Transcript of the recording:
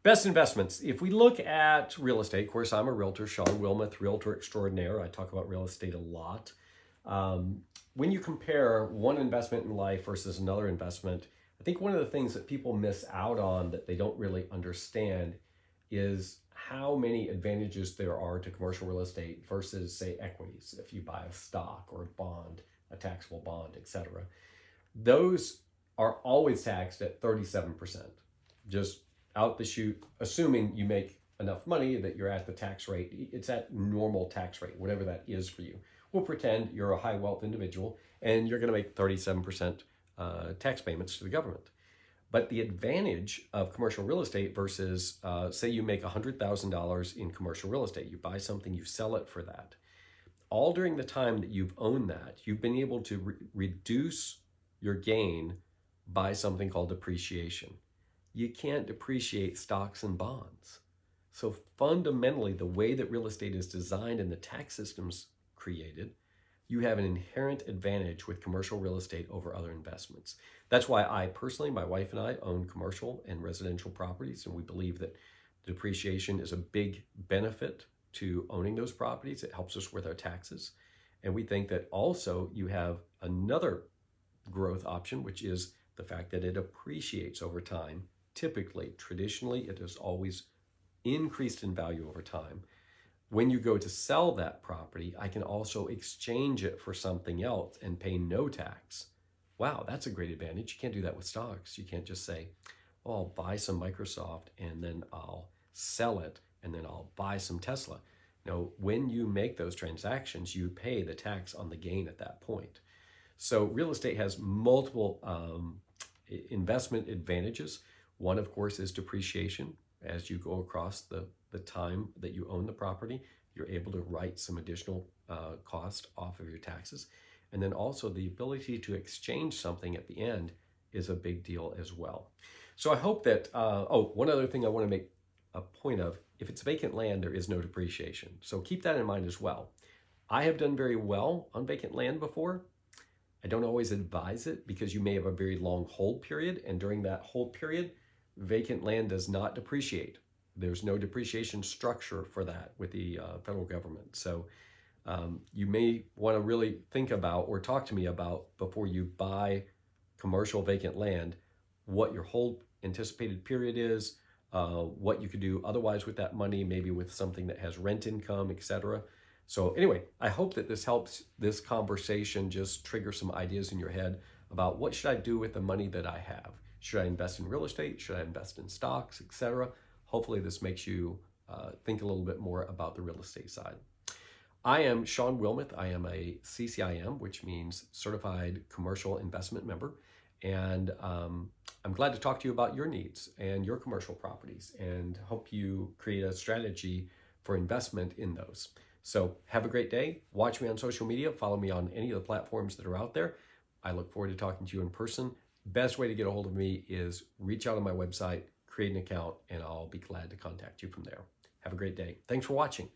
Best investments. If we look at real estate, of course, I'm a realtor, Shawn Wilmoth, Realtor Extraordinaire. I talk about real estate a lot. When you compare one investment in life versus another investment, I think one of the things that people miss out on that they don't really understand is how many advantages there are to commercial real estate versus, say, equities. If you buy a stock or a bond, a taxable bond, etc., those are always taxed at 37%. Just out the chute, assuming you make enough money that you're at the tax rate. It's at normal tax rate, whatever that is for you. We'll pretend you're a high wealth individual and you're going to make 37% tax payments to the government. But the advantage of commercial real estate versus, say you make $100,000 in commercial real estate, you buy something, you sell it for that. All during the time that you've owned that, you've been able to reduce your gain by something called depreciation. You can't depreciate stocks and bonds. So fundamentally, the way that real estate is designed and the tax system's created, you have an inherent advantage with commercial real estate over other investments. That's why I personally, my wife and I, own commercial and residential properties, and we believe that depreciation is a big benefit to owning those properties. It helps us with our taxes. And we think that also you have another growth option, which is the fact that it appreciates over time. Typically, traditionally, it has always increased in value over time. When you go to sell that property, I can also exchange it for something else and pay no tax. Wow, that's a great advantage. You can't do that with stocks. You can't just say, oh, I'll buy some Microsoft and then I'll sell it and then I'll buy some Tesla. No, when you make those transactions, you pay the tax on the gain at that point. So real estate has multiple investment advantages. One, of course, is depreciation. As you go across the time that you own the property, you're able to write some additional cost off of your taxes. And then also the ability to exchange something at the end is a big deal as well. So I hope that, one other thing I want to make a point of, if it's vacant land, there is no depreciation. So keep that in mind as well. I have done very well on vacant land before. I don't always advise it because you may have a very long hold period, and during that hold period, vacant land does not depreciate. There's no depreciation structure for that with the federal government. So you may want to really think about or talk to me about, before you buy commercial vacant land, what your hold anticipated period is, what you could do otherwise with that money, maybe with something that has rent income, etc. So anyway, I hope that this helps this conversation just trigger some ideas in your head about what should I do with the money that I have. Should I invest in real estate? Should I invest in stocks, etc.? Hopefully this makes you think a little bit more about the real estate side. I am Shawn Wilmoth. I am a CCIM, which means Certified Commercial Investment Member. And I'm glad to talk to you about your needs and your commercial properties and help you create a strategy for investment in those. So have a great day. Watch me on social media. Follow me on any of the platforms that are out there. I look forward to talking to you in person. Best way to get a hold of me is reach out on my website, create an account, and I'll be glad to contact you from there. Have a great day. Thanks for watching.